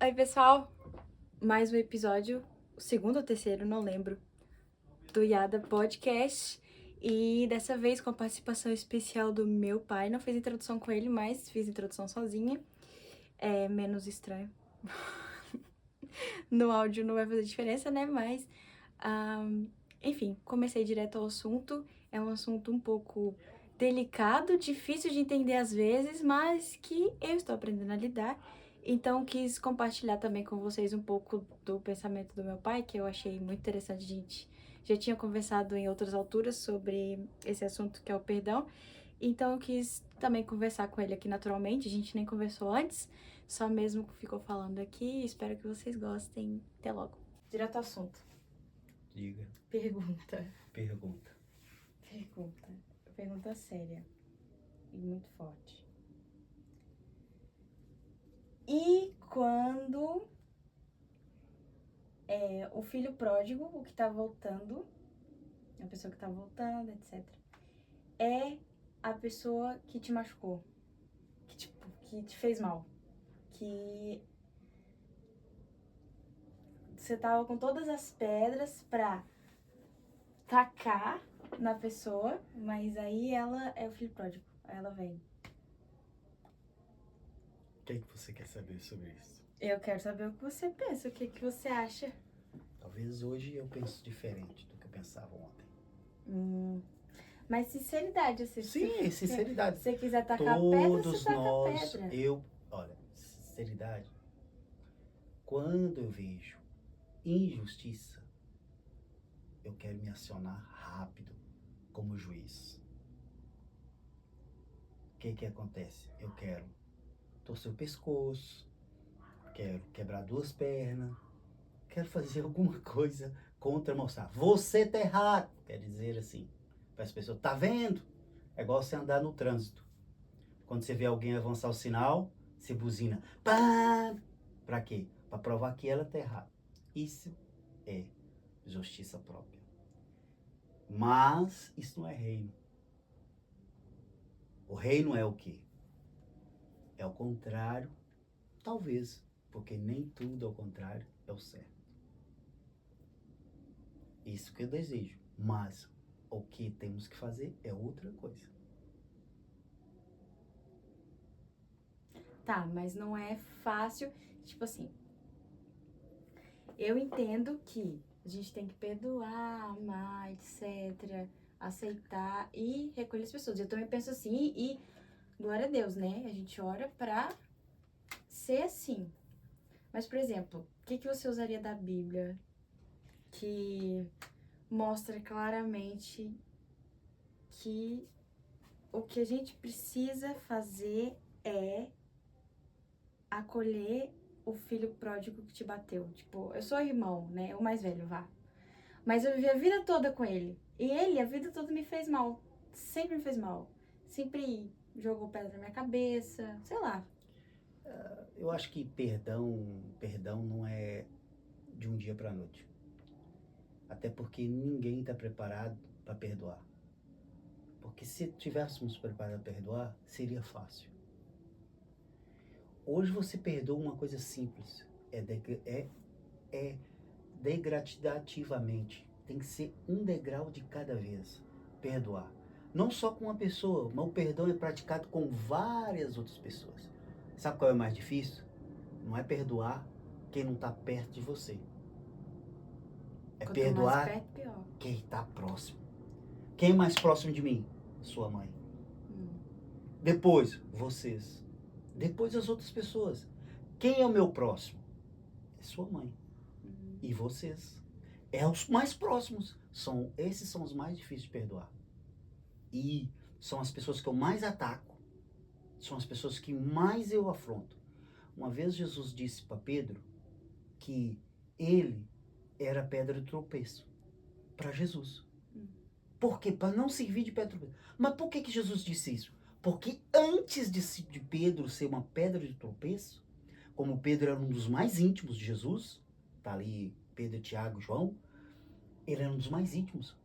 Oi, pessoal! Mais um episódio, o segundo ou terceiro, não lembro, do Yada Podcast. E dessa vez com a participação especial do meu pai. Não fiz introdução com ele, mas fiz introdução sozinha. É menos estranho. No áudio não vai fazer diferença, né? Mas, enfim, comecei direto ao assunto. É um assunto um pouco delicado, difícil de entender às vezes, mas que eu estou aprendendo a lidar. Então, quis compartilhar também com vocês um pouco do pensamento do meu pai, que eu achei muito interessante. A gente já tinha conversado em outras alturas sobre esse assunto que é o perdão. Então, eu quis também conversar com ele aqui naturalmente. A gente nem conversou antes, só mesmo ficou falando aqui. Espero que vocês gostem. Até logo. Direto ao assunto. Diga. Pergunta. Pergunta. Pergunta séria e muito forte. E quando o filho pródigo, o que tá voltando, a pessoa que tá voltando, etc., é a pessoa que te machucou, que te fez mal, que você tava com todas as pedras pra tacar na pessoa, mas aí ela é o filho pródigo, aí ela vem. O que é que você quer saber sobre isso? Eu quero saber o que você pensa, o que você acha. Talvez hoje eu pense diferente do que eu pensava ontem. Mas sinceridade, assim, Sim, sinceridade. se você quiser tacar a pedra, você Todos taca a nós, pedra. olha, sinceridade. Quando eu vejo injustiça, eu quero me acionar rápido como juiz. O que que acontece? Eu quero torcer o pescoço, quero quebrar duas pernas, quero fazer alguma coisa contra mostrar. Você tá errado. Quer dizer assim, para as pessoas, tá vendo? É igual você andar no trânsito. Quando você vê alguém avançar o sinal, você buzina. Pá! Pra quê? Pra provar que ela tá errada. Isso é justiça própria. Mas isso não é reino. O reino é o quê? É o contrário, talvez, porque nem tudo ao contrário é o certo. Isso que eu desejo. Mas o que temos que fazer é outra coisa. Tá, mas não é fácil. Tipo assim, eu entendo que a gente tem que perdoar, amar, etc., aceitar e recolher as pessoas. Eu também penso assim e glória a Deus, né? A gente ora pra ser assim. Mas, por exemplo, o que você usaria da Bíblia que mostra claramente que o que a gente precisa fazer é acolher o filho pródigo que te bateu? Tipo, eu sou irmão, né? O mais velho, vá. Mas eu vivi a vida toda com ele. E ele, a vida toda, me fez mal. Sempre me fez mal. Sempre jogou pedra na minha cabeça, sei lá. Eu acho que perdão não é de um dia para a noite. Até porque ninguém está preparado para perdoar. Porque se tivéssemos preparado para perdoar, seria fácil. Hoje você perdoa uma coisa simples. É degradativamente. Tem que ser um degrau de cada vez. Perdoar. Não só com uma pessoa, mas o perdão é praticado com várias outras pessoas. Sabe qual é o mais difícil? Não é perdoar quem não está perto de você. É Quanto mais perdoar perto, pior. quem está próximo. Quem é mais próximo de mim? Sua mãe. Depois, vocês. Depois as outras pessoas. Quem é o meu próximo? É sua mãe. E vocês. É os mais próximos. Esses são os mais difíceis de perdoar. E são as pessoas que eu mais ataco. São as pessoas que mais eu afronto. Uma vez Jesus disse para Pedro que ele era pedra de tropeço para Jesus. Por quê? Para não servir de pedra de tropeço. Mas por que Jesus disse isso? Porque antes de Pedro ser uma pedra de tropeço, como Pedro era um dos mais íntimos de Jesus, tá ali Pedro, Tiago, João, ele era um dos mais íntimos.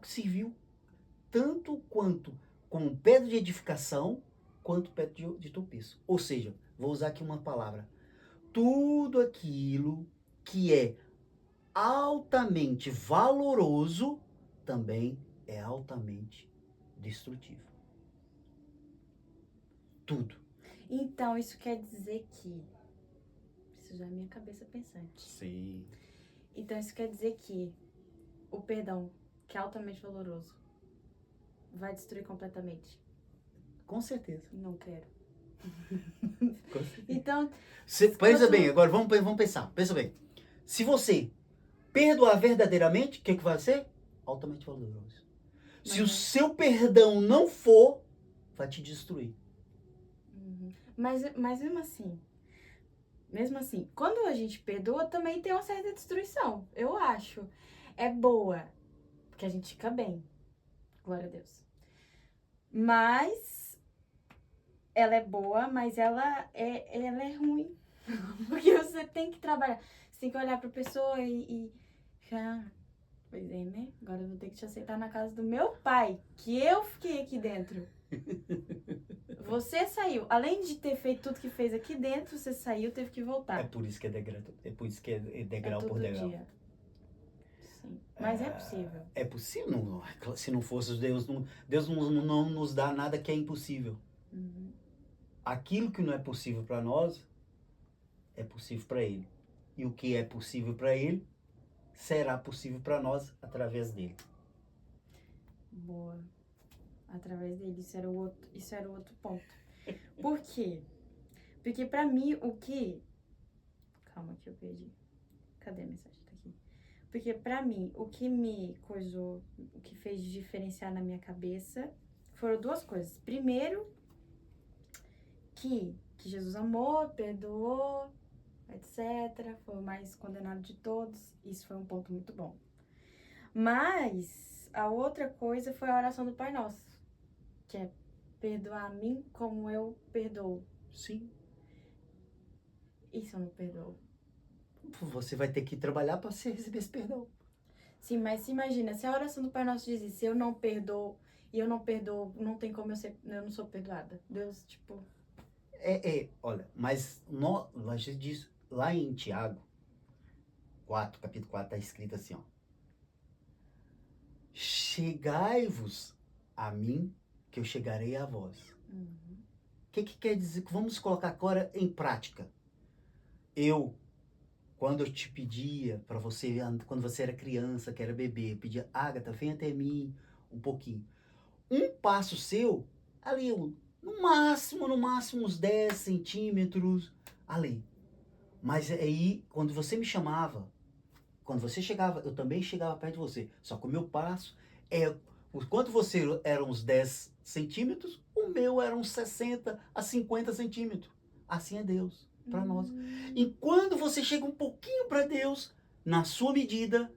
Serviu tanto quanto como pedra de edificação, quanto pedra de tropeço. Ou seja, vou usar aqui uma palavra. Tudo tudo aquilo que é altamente valoroso também é altamente destrutivo. Tudo. Então, isso quer dizer que... Isso já é minha cabeça pensante. Sim. Então, isso quer dizer que o perdão, que é altamente valoroso, vai destruir completamente. Com certeza. Não quero. Com certeza. Então, Pensa bem, agora vamos pensar. Pensa bem. Se você perdoar verdadeiramente, o que vai ser? Altamente valoroso. Se o seu perdão não for, vai te destruir. Mas mesmo assim, quando a gente perdoa, também tem uma certa destruição, eu acho. É boa, porque a gente fica bem. Glória a Deus. Mas ela é boa, mas ela é ruim. Porque você tem que trabalhar. Você tem que olhar pra pessoa e pois é, né? Agora eu vou ter que te aceitar na casa do meu pai, que eu fiquei aqui dentro. Você saiu. Além de ter feito tudo que fez aqui dentro, você saiu, teve que voltar. É por isso que é degrau, degrau todo por degrau. dia. Sim. Mas é possível. É possível? Não, se não fosse Deus, Deus não nos dá nada que é impossível. Aquilo que não é possível para nós, é possível para Ele. E o que é possível para Ele, será possível para nós através dele. Boa. Através dele, isso era o outro ponto. Por quê? Porque pra mim, Calma que eu perdi. Cadê a mensagem? Tá aqui. Porque pra mim, o que me coisou, o que fez diferenciar na minha cabeça, foram duas coisas. Primeiro, que Jesus amou, perdoou, etc. Foi o mais condenado de todos. Isso foi um ponto muito bom. Mas a outra coisa foi a oração do Pai Nosso, que é perdoar a mim como eu perdoo. Sim. Isso eu não perdoo. Você vai ter que trabalhar para receber esse perdão. Sim, mas se imagina, se a oração do Pai Nosso diz isso, eu não perdoo, e eu não perdoo, não tem como eu não sou perdoada. Deus, tipo... Olha, mas a gente diz lá em Tiago 4, capítulo 4, está escrito assim, ó. Chegai-vos a mim, que eu chegarei a vós. O que quer dizer? Vamos colocar agora em prática. Quando eu te pedia para você, quando você era criança, que era bebê, eu pedia, Ágata, vem até mim um pouquinho. Um passo seu, ali, no máximo uns 10 centímetros, ali. Mas aí, quando você me chamava, quando você chegava, eu também chegava perto de você. Só que o meu passo quanto você era uns 10 centímetros, o meu era uns 60 a 50 centímetros. Assim é Deus para nós. E quando você chega um pouquinho para Deus, na sua medida,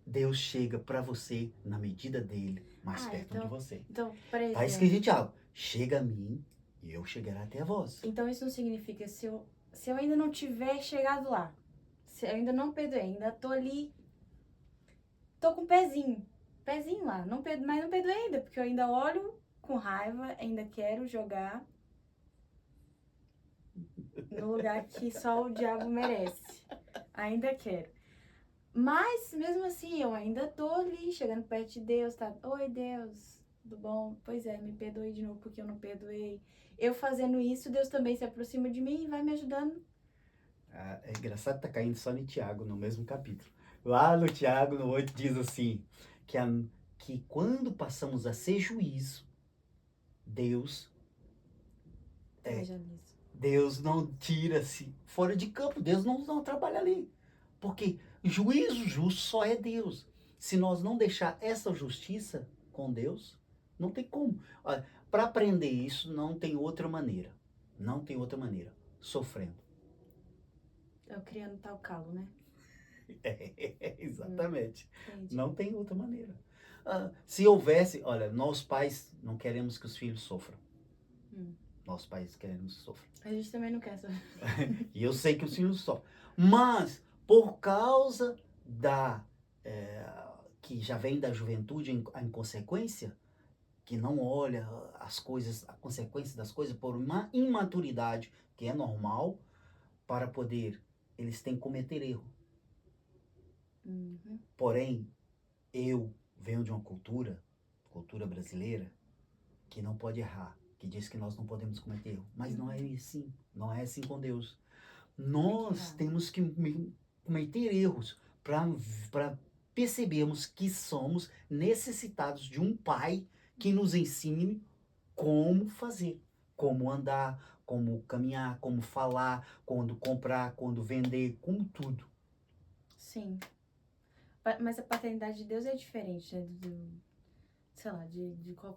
Deus chega para você na medida dele, mais perto de você. Então, por exemplo... Tá escrito em Tiago, chega a mim e eu chegarei até a vós. Então isso não significa, se eu ainda não tiver chegado lá, se eu ainda não perdoei, ainda tô ali, tô com o pezinho lá, mas não perdoei ainda, porque eu ainda olho com raiva, ainda quero jogar no lugar que só o diabo merece. Ainda quero. Mas, mesmo assim, eu ainda tô ali, chegando perto de Deus, tá? Oi, Deus, tudo bom? Pois é, me perdoe de novo porque eu não perdoei. Eu fazendo isso, Deus também se aproxima de mim e vai me ajudando. É engraçado tá caindo só em Tiago, no mesmo capítulo. Lá no Tiago, no 8, diz assim, que quando passamos a ser juízo, Deus Deus não tira-se fora de campo, Deus não trabalha ali. Porque juízo justo só é Deus. Se nós não deixar essa justiça com Deus, não tem como. Para aprender isso, não tem outra maneira. Não tem outra maneira. Sofrendo. Eu criando tal calo, né? Exatamente. Entendi. Não tem outra maneira. Se houvesse, olha, nós pais não queremos que os filhos sofram. Nós pais queremos que sofram. A gente também não quer sofrer. E eu sei que os filhos sofrem. Mas, por causa que já vem da juventude a inconsequência, que não olha as coisas, a consequência das coisas por uma imaturidade que é normal, para poder eles têm que cometer erro. Uhum. Porém, eu venho de uma cultura brasileira, que não pode errar, que diz que nós não podemos cometer erro. Mas não é assim, não é assim com Deus. Nós errar. temos que cometer erros para percebermos que somos necessitados de um pai que nos ensine como fazer, como andar, como caminhar, como falar, quando comprar, quando vender, como tudo. Sim. Mas a paternidade de Deus é diferente, né? Sei lá,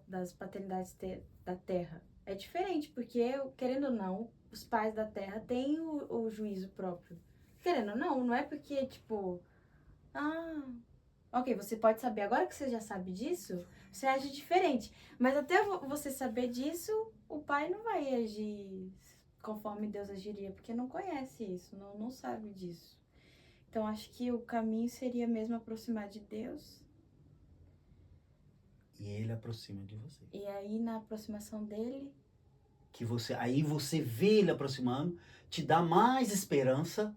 das paternidades da terra. É diferente, porque, querendo ou não, os pais da terra têm o juízo próprio. Querendo ou não, não é porque, tipo, ah, ok, você pode saber. Agora que você já sabe disso, você age diferente. Mas até você saber disso, o pai não vai agir conforme Deus agiria, porque não conhece isso, não sabe disso. Então, acho que o caminho seria mesmo aproximar de Deus. E ele aproxima de você. E aí, na aproximação dele, Aí você vê ele aproximando, te dá mais esperança,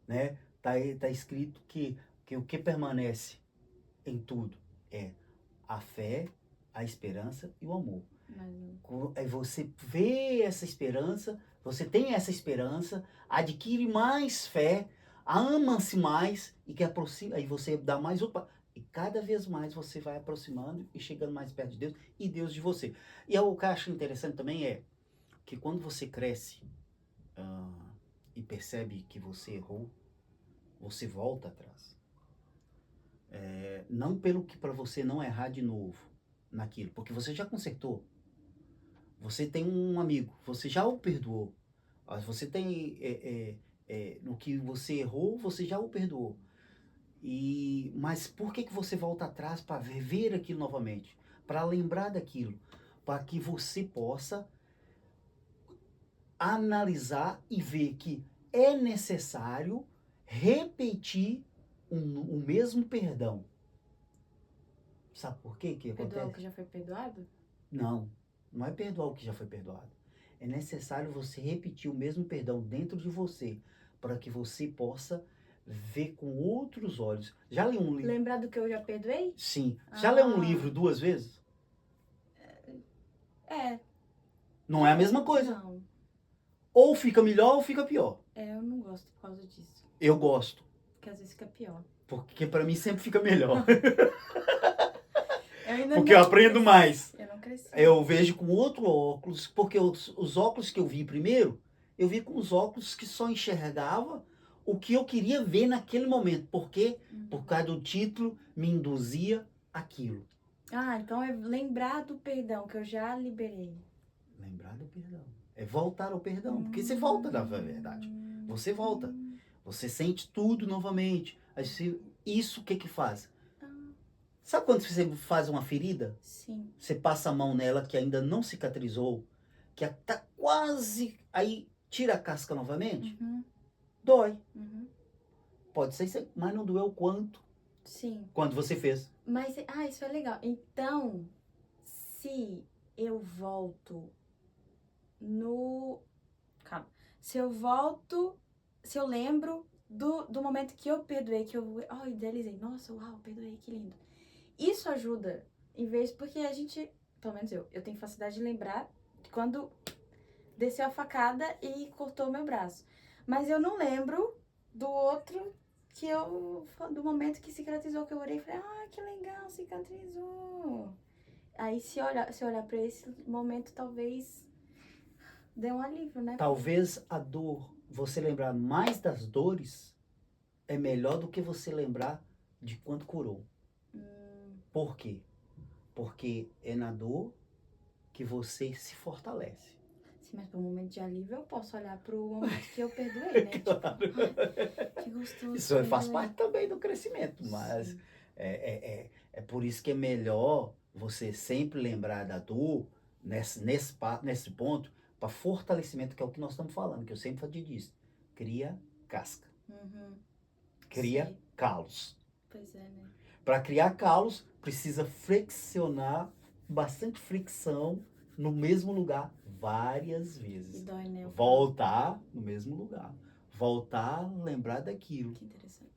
né? Tá escrito que o que permanece em tudo é a fé, a esperança e o amor. Aí você vê essa esperança, você tem essa esperança, adquire mais fé, ama-se mais e que aproxima, aí você dá mais e cada vez mais você vai aproximando e chegando mais perto de Deus e Deus de você. E o que eu acho interessante também é que quando você cresce e percebe que você errou, você volta atrás. Não pelo que para você não errar de novo naquilo, porque você já consertou. Você tem um amigo, você já o perdoou. Você tem no que você errou, você já o perdoou. Mas por que você volta atrás para ver aquilo novamente? Para lembrar daquilo, para que você possa analisar e ver que é necessário repetir o mesmo perdão. Sabe por quê que perdoar o acontece? que já foi perdoado? Não é perdoar o que já foi perdoado. É necessário você repetir o mesmo perdão dentro de você, para que você possa ver com outros olhos. Já leu um livro? Lembrar do que eu já perdoei? Sim. Já leu um livro 2 vezes? É. Não é a mesma coisa. Não. Ou fica melhor ou fica pior. Eu não gosto por causa disso. Eu gosto. Porque às vezes fica pior. Porque para mim sempre fica melhor. Eu ainda Porque eu aprendo mais. Eu não cresci. Eu vejo com outro óculos, porque os óculos que eu vi primeiro, eu vi com os óculos que só enxergava o que eu queria ver naquele momento. Porque, por causa do título, me induzia aquilo. Então é lembrar do perdão que eu já liberei. Lembrar do perdão. É voltar ao perdão. Porque você volta, na verdade. Você volta. Você sente tudo novamente. Isso o que faz? Sabe quando você faz uma ferida? Sim. Você passa a mão nela que ainda não cicatrizou, que tá quase... Aí tira a casca novamente, dói. Pode ser, mas não doeu quanto? Sim. Quando você fez. Mas, isso é legal. Então, se eu volto Calma. Se eu lembro do momento que eu perdoei, que eu idealizei. Nossa, uau, perdoei, que lindo. Isso ajuda, porque a gente, pelo menos eu tenho facilidade de lembrar de quando desceu a facada e cortou meu braço. Mas eu não lembro do outro do momento que cicatrizou, que eu orei e falei, que legal, cicatrizou. Aí se eu olhar pra esse momento, talvez dê um alívio, né? Talvez a dor, você lembrar mais das dores, é melhor do que você lembrar de quanto curou. Por quê? Porque é na dor que você se fortalece. Sim, mas para um momento de alívio eu posso olhar para o momento que eu perdoei, né? Claro. Tipo, que gostoso. Isso faz parte também do crescimento, mas é por isso que é melhor você sempre lembrar da dor nesse ponto, para fortalecimento, que é o que nós estamos falando, que eu sempre disso. Cria casca. Cria calos. Pois é, né? Para criar calos, precisa flexionar, bastante fricção no mesmo lugar várias vezes. E dói, né? Voltar no mesmo lugar. voltar a lembrar daquilo. Que interessante.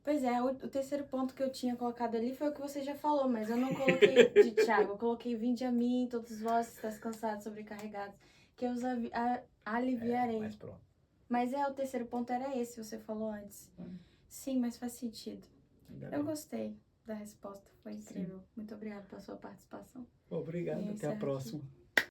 Pois é, o terceiro ponto que eu tinha colocado ali foi o que você já falou, mas eu não coloquei de Tiago, eu coloquei vinde a mim, todos vós que estáis cansados, sobrecarregados, que eu os aliviarei. Mas pronto. Mas o terceiro ponto era esse, você falou antes. Sim, mas faz sentido. Eu gostei da resposta, foi incrível. Muito obrigada pela sua participação. Obrigado, E até a encerro próxima. aqui.